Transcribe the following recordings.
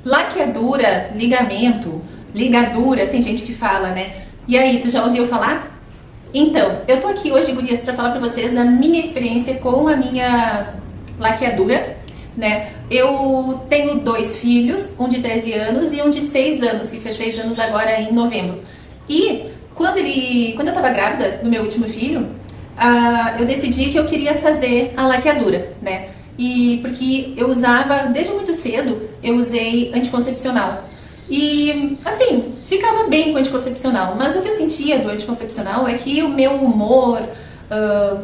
Laqueadura, ligamento, ligadura, tem gente que fala, né? E aí, tu já ouviu falar? Então, eu tô aqui hoje, gurias, pra falar pra vocês a minha experiência com a minha laqueadura, né? Eu tenho dois filhos, um de 13 anos e um de 6 anos, que fez 6 anos agora em novembro. E quando eu tava grávida do meu último filho, eu decidi que eu queria fazer a laqueadura, né? E porque eu usava, desde muito cedo, eu usei anticoncepcional. E, assim, ficava bem com o anticoncepcional. Mas o que eu sentia do anticoncepcional é que o meu humor,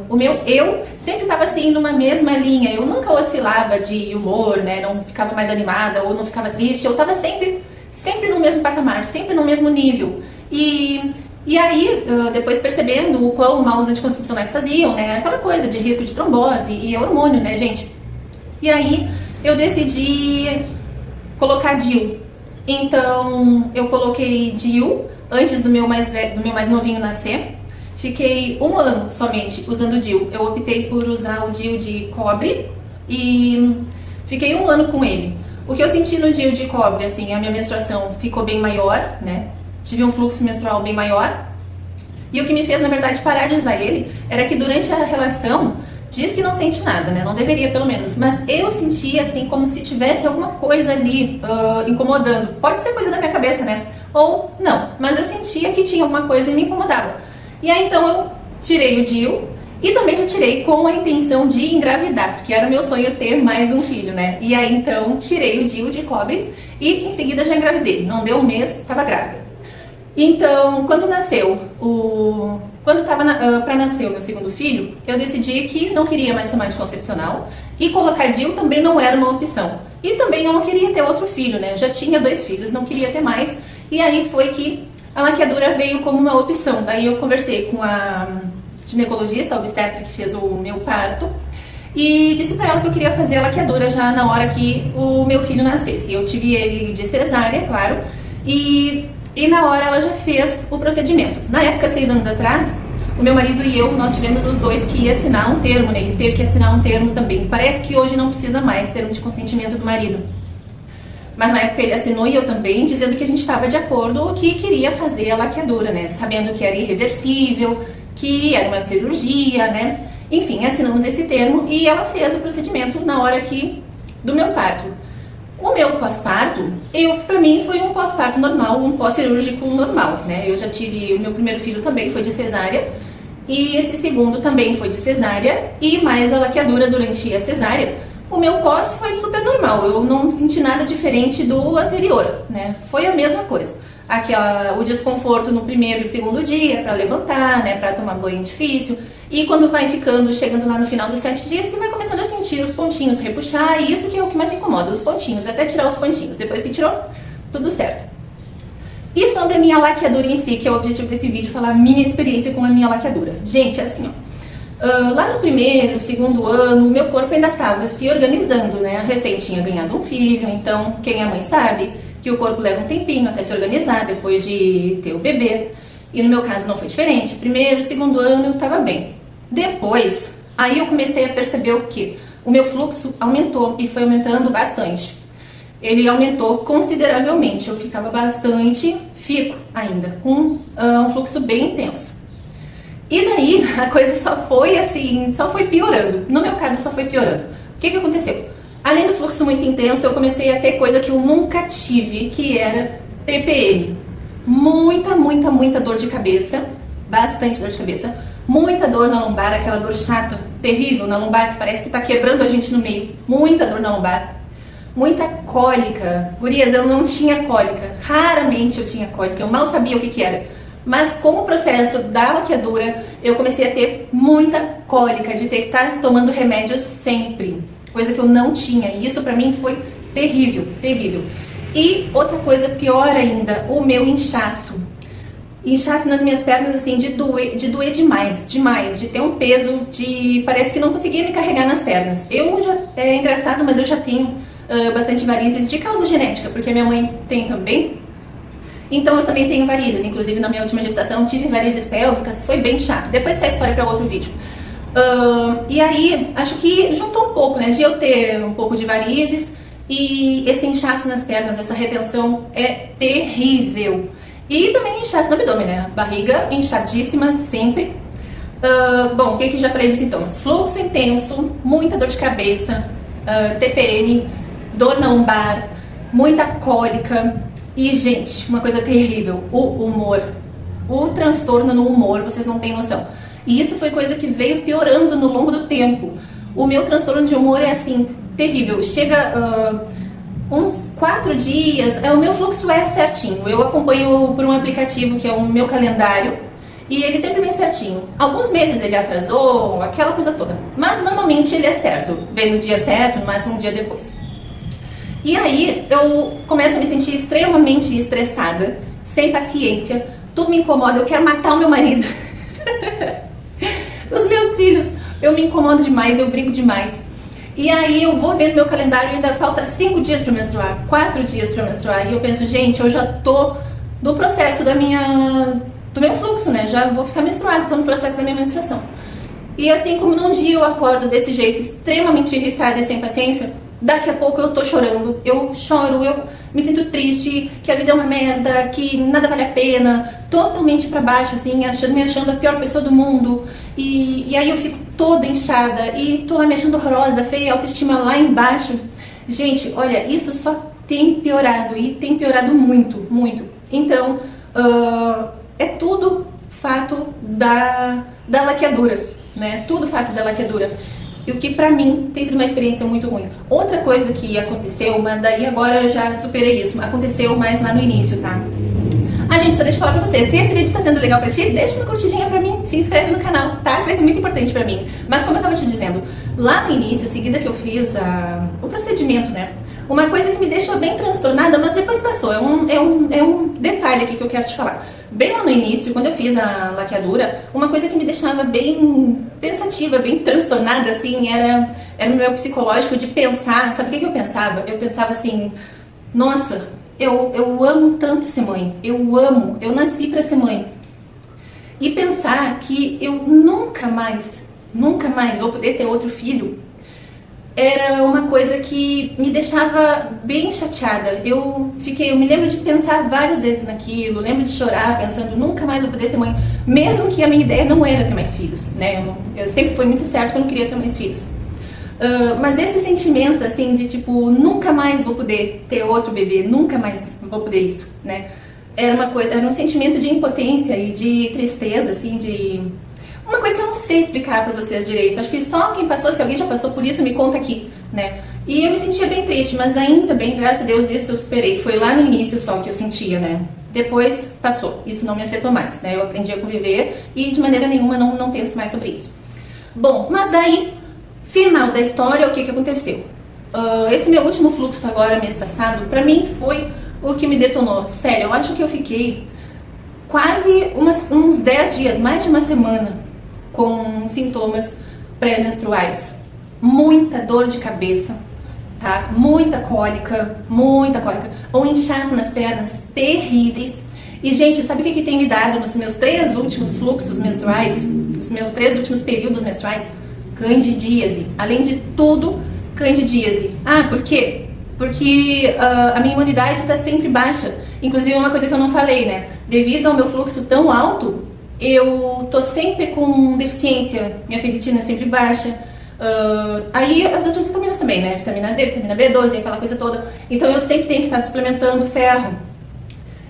o meu eu, sempre estava assim numa mesma linha. Eu nunca oscilava de humor, né? Não ficava mais animada ou não ficava triste. Eu estava sempre no mesmo patamar, sempre no mesmo nível. E aí, depois percebendo o quão mal os anticoncepcionais faziam, né? Aquela coisa de risco de trombose e hormônio, né, gente? E aí, eu decidi colocar DIU. Então, eu coloquei DIU antes do meu mais novinho nascer. Fiquei um ano somente usando DIU. Eu optei por usar o DIU de cobre e fiquei um ano com ele. O que eu senti no DIU de cobre, assim, a minha menstruação ficou bem maior, né? Tive um fluxo menstrual bem maior. E o que me fez, na verdade, parar de usar ele era que durante a relação, diz que não sente nada, né? Não deveria, pelo menos. Mas eu sentia, assim, como se tivesse alguma coisa ali incomodando. Pode ser coisa da minha cabeça, né? Ou não. Mas eu sentia que tinha alguma coisa e me incomodava. E aí, então, eu tirei o DIU e também já tirei com a intenção de engravidar, porque era meu sonho ter mais um filho, né? E aí, então, tirei o DIU de cobre e em seguida já engravidei. Não deu um mês, estava grávida. Então, quando estava para nascer o meu segundo filho, eu decidi que não queria mais tomar anticoncepcional e colocar DIU também não era uma opção. E também eu não queria ter outro filho, né? Eu já tinha 2 filhos, não queria ter mais. E aí foi que a laqueadura veio como uma opção. Daí eu conversei com a ginecologista, a obstetra que fez o meu parto, e disse para ela que eu queria fazer a laqueadura já na hora que o meu filho nascesse. Eu tive ele de cesárea, claro, e na hora ela já fez o procedimento. Na época, 6 anos atrás, o meu marido e eu, nós tivemos os dois que assinar um termo, né? Ele teve que assinar um termo também. Parece que hoje não precisa mais termo de consentimento do marido. Mas na época ele assinou e eu também, dizendo que a gente estava de acordo que queria fazer a laqueadura, né? Sabendo que era irreversível, que era uma cirurgia, né? Enfim, assinamos esse termo e ela fez o procedimento na hora do meu parto. O meu pós-parto, pra mim foi um pós-parto normal, um pós-cirúrgico normal, né? Eu já tive, o meu primeiro filho também foi de cesárea, e esse segundo também foi de cesárea, e mais a laqueadura durante a cesárea. O meu pós foi super normal, eu não senti nada diferente do anterior, né? Foi a mesma coisa. O desconforto no primeiro e segundo dia, para levantar, né? Para tomar banho difícil. E quando vai chegando lá no final dos 7 dias, que vai começando a sentir os pontinhos repuxar, e isso que é o que mais incomoda, os pontinhos, até tirar os pontinhos. Depois que tirou, tudo certo. E sobre a minha laqueadura em si, que é o objetivo desse vídeo, falar a minha experiência com a minha laqueadura. Gente, assim, ó, lá no primeiro, segundo ano, o meu corpo ainda estava se organizando, né? Recém tinha ganhado um filho, então quem é mãe sabe que o corpo leva um tempinho até se organizar depois de ter o bebê. E no meu caso não foi diferente. Primeiro, segundo ano eu estava bem. Depois, aí eu comecei a perceber o que? O meu fluxo aumentou e foi aumentando bastante. Ele aumentou consideravelmente. Eu ficava fico ainda, com um fluxo bem intenso. E daí a coisa só foi piorando. No meu caso só foi piorando. O que aconteceu? Além do fluxo muito intenso, eu comecei a ter coisa que eu nunca tive, que era TPM. Muita dor de cabeça, bastante dor de cabeça, muita dor na lombar, aquela dor chata, terrível na lombar, que parece que tá quebrando a gente no meio, muita dor na lombar, muita cólica. Gurias, eu não tinha cólica, raramente eu tinha cólica, eu mal sabia o que era, mas com o processo da laqueadura, eu comecei a ter muita cólica, de ter que estar tomando remédios sempre, coisa que eu não tinha, e isso pra mim foi terrível. E outra coisa pior ainda, o meu inchaço. Inchaço nas minhas pernas, assim, de doer demais, de ter um peso, parece que não conseguia me carregar nas pernas. É engraçado, mas eu já tenho bastante varizes de causa genética, porque a minha mãe tem também. Então eu também tenho varizes, inclusive na minha última gestação tive varizes pélvicas, foi bem chato. Depois essa história para outro vídeo. E aí, acho que juntou um pouco, né, de eu ter um pouco de varizes E esse inchaço nas pernas, essa retenção é terrível. E também inchaço no abdômen, né? Barriga inchadíssima sempre. Bom, o que já falei de sintomas? Fluxo intenso, muita dor de cabeça, TPM, dor na lombar, muita cólica. E, gente, uma coisa terrível, o humor. O transtorno no humor, vocês não têm noção. E isso foi coisa que veio piorando no longo do tempo. O meu transtorno de humor é assim, terrível. Chega uns 4 dias, o meu fluxo é certinho. Eu acompanho por um aplicativo que é o meu calendário e ele sempre vem certinho. Alguns meses ele atrasou, aquela coisa toda. Mas normalmente ele é certo. Vem no dia certo, no máximo um dia depois. E aí eu começo a me sentir extremamente estressada, sem paciência. Tudo me incomoda, eu quero matar o meu marido. Os meus filhos, eu me incomodo demais, eu brigo demais. E aí eu vou ver no meu calendário e ainda falta 5 dias para menstruar, 4 dias para menstruar. E eu penso, gente, eu já tô no processo do meu fluxo, né? Já vou ficar menstruada, tô no processo da minha menstruação. E assim como num dia eu acordo desse jeito, extremamente irritada e sem paciência, daqui a pouco eu tô chorando, eu choro, eu me sinto triste, que a vida é uma merda, que nada vale a pena, totalmente pra baixo, assim, me achando a pior pessoa do mundo. E aí eu fico toda inchada e tô lá me achando horrorosa, feia, autoestima lá embaixo. Gente, olha, isso só tem piorado e tem piorado muito, muito. Então, é tudo fato da laqueadura, né? Tudo fato da laqueadura. E o que pra mim tem sido uma experiência muito ruim. Outra coisa que aconteceu, mas daí agora eu já superei isso, aconteceu mais lá no início, tá? Gente, só deixa eu falar pra você, se esse vídeo tá sendo legal pra ti, deixa uma curtidinha pra mim, se inscreve no canal, tá? Vai ser muito importante pra mim. Mas como eu tava te dizendo, lá no início, seguida que eu fiz o procedimento, né? Uma coisa que me deixou bem transtornada, mas depois passou, é um detalhe aqui que eu quero te falar. Bem lá no início, quando eu fiz a laqueadura, uma coisa que me deixava bem pensativa, bem transtornada, assim, era o meu psicológico de pensar. Sabe o que eu pensava? Eu pensava assim, nossa, eu amo tanto ser mãe, eu nasci pra ser mãe. E pensar que eu nunca mais vou poder ter outro filho, era uma coisa que me deixava bem chateada. Eu me lembro de pensar várias vezes naquilo, lembro de chorar pensando, nunca mais vou poder ser mãe, mesmo que a minha ideia não era ter mais filhos, né? Eu sempre foi muito certo que eu não queria ter mais filhos. Mas esse sentimento, assim, de tipo, nunca mais vou poder ter outro bebê, nunca mais vou poder isso, né? Era um sentimento de impotência e de tristeza, assim, de... Uma coisa que eu não sei explicar pra vocês direito. Acho que só quem passou, se alguém já passou por isso, me conta aqui, né? E eu me sentia bem triste, mas ainda bem, graças a Deus, isso eu superei. Foi lá no início só que eu sentia, né? Depois passou. Isso não me afetou mais, né? Eu aprendi a conviver e de maneira nenhuma não penso mais sobre isso. Bom, mas daí, final da história, o que aconteceu? Esse meu último fluxo agora, mês passado, pra mim foi o que me detonou. Sério, eu acho que eu fiquei quase uns 10 dias, mais de uma semana, com sintomas pré-menstruais. Muita dor de cabeça, tá? Muita cólica, um inchaço nas pernas terríveis. E, gente, sabe o que tem me dado nos meus 3 últimos fluxos menstruais, nos meus 3 últimos períodos menstruais? Candidíase. Além de tudo, candidíase. Por quê? Porque a minha imunidade está sempre baixa. Inclusive, uma coisa que eu não falei, né? Devido ao meu fluxo tão alto, eu tô sempre com deficiência, minha ferritina é sempre baixa. Aí as outras vitaminas também, né? Vitamina D, vitamina B12, aquela coisa toda. Então eu sempre tenho que estar suplementando ferro.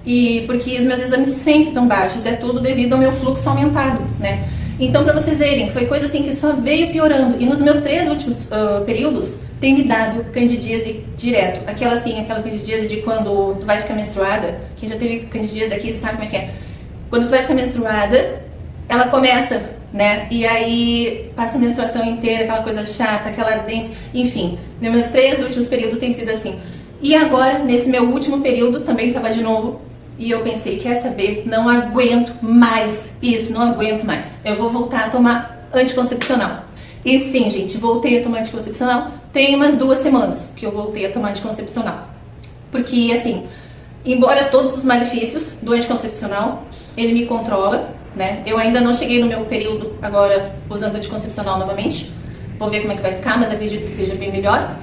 E porque os meus exames sempre estão baixos, é tudo devido ao meu fluxo aumentado, né? Então, pra vocês verem, foi coisa assim que só veio piorando. E nos meus 3 últimos períodos, tem me dado candidíase direto. Aquela candidíase de quando tu vai ficar menstruada. Quem já teve candidíase aqui sabe como é que é. Quando tu vai ficar menstruada, ela começa, né? E aí passa a menstruação inteira, aquela coisa chata, aquela ardência. Enfim, nos meus 3 últimos períodos tem sido assim. E agora, nesse meu último período, também estava de novo. E eu pensei, quer saber? Não aguento mais isso, não aguento mais. Eu vou voltar a tomar anticoncepcional. E sim, gente, voltei a tomar anticoncepcional. Tem umas 2 semanas que eu voltei a tomar anticoncepcional. Porque, assim, embora todos os malefícios do anticoncepcional, ele me controla, né? Eu ainda não cheguei no meu período agora usando anticoncepcional novamente. Vou ver como é que vai ficar, mas acredito que seja bem melhor.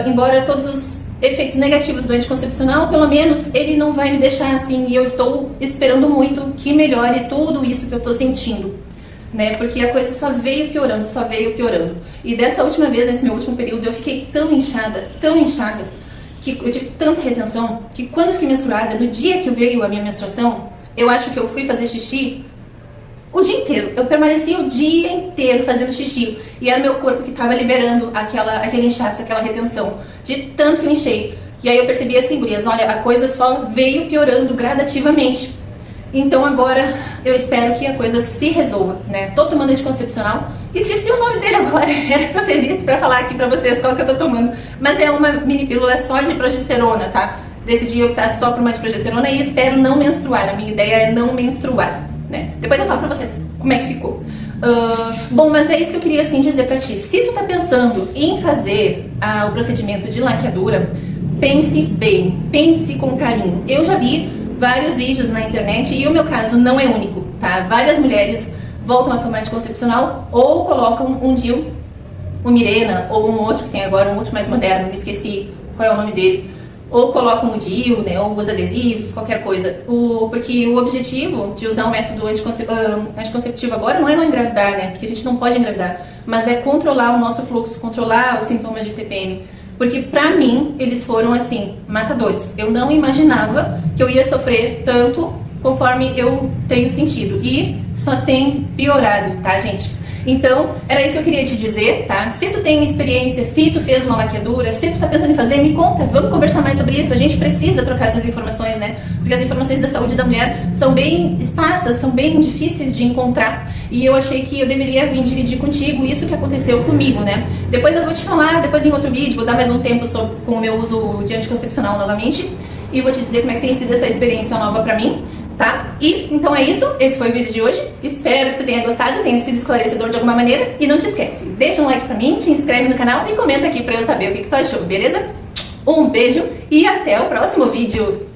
embora todos os efeitos negativos do anticoncepcional, pelo menos ele não vai me deixar assim, e eu estou esperando muito que melhore tudo isso que eu estou sentindo, né? Porque a coisa só veio piorando, só veio piorando. E dessa última vez, nesse meu último período, eu fiquei tão inchada, que eu tive tanta retenção, que quando eu fiquei menstruada, no dia que veio a minha menstruação, eu acho que eu fui fazer xixi o dia inteiro. Eu permaneci o dia inteiro fazendo xixi. E era meu corpo que estava liberando aquele inchaço, aquela retenção, de tanto que eu enchei. E aí eu percebi assim, gurias, olha, a coisa só veio piorando gradativamente. Então agora eu espero que a coisa se resolva, né? Tô tomando anticoncepcional. Esqueci o nome dele agora, era pra eu ter visto pra falar aqui pra vocês qual que eu tô tomando. Mas é uma mini pílula só de progesterona, tá? Decidi optar só por uma de progesterona e espero não menstruar. A minha ideia é não menstruar, né? Depois eu falo pra vocês como é que ficou. Bom, mas é isso que eu queria assim dizer pra ti. Se tu tá pensando em fazer o procedimento de laqueadura, pense bem, pense com carinho. Eu já vi vários vídeos na internet e o meu caso não é único, tá? Várias mulheres voltam a tomar anticoncepcional ou colocam um DIU, o Mirena, ou um outro que tem agora, um outro mais moderno, me esqueci qual é o nome dele, ou colocam o DIU, né, ou os adesivos, qualquer coisa. Porque o objetivo de usar um método anticonceptivo agora não é não engravidar, né, porque a gente não pode engravidar, mas é controlar o nosso fluxo, controlar os sintomas de TPM. Porque pra mim, eles foram assim, matadores. Eu não imaginava que eu ia sofrer tanto conforme eu tenho sentido. E só tem piorado, tá, gente? Então, era isso que eu queria te dizer, tá? Se tu tem experiência, se tu fez uma laqueadura, se tu tá pensando em fazer, me conta, vamos conversar mais sobre isso. A gente precisa trocar essas informações, né? Porque as informações da saúde da mulher são bem esparsas, são bem difíceis de encontrar. E eu achei que eu deveria vir dividir contigo isso que aconteceu comigo, né? Depois eu vou te falar, depois em outro vídeo, vou dar mais um tempo com o meu uso de anticoncepcional novamente. E vou te dizer como é que tem sido essa experiência nova pra mim. Tá? E então é isso, esse foi o vídeo de hoje. Espero que tu tenha gostado, tenha sido esclarecedor de alguma maneira. E não te esquece, deixa um like pra mim, te inscreve no canal e comenta aqui pra eu saber o que tu achou, beleza? Um beijo e até o próximo vídeo.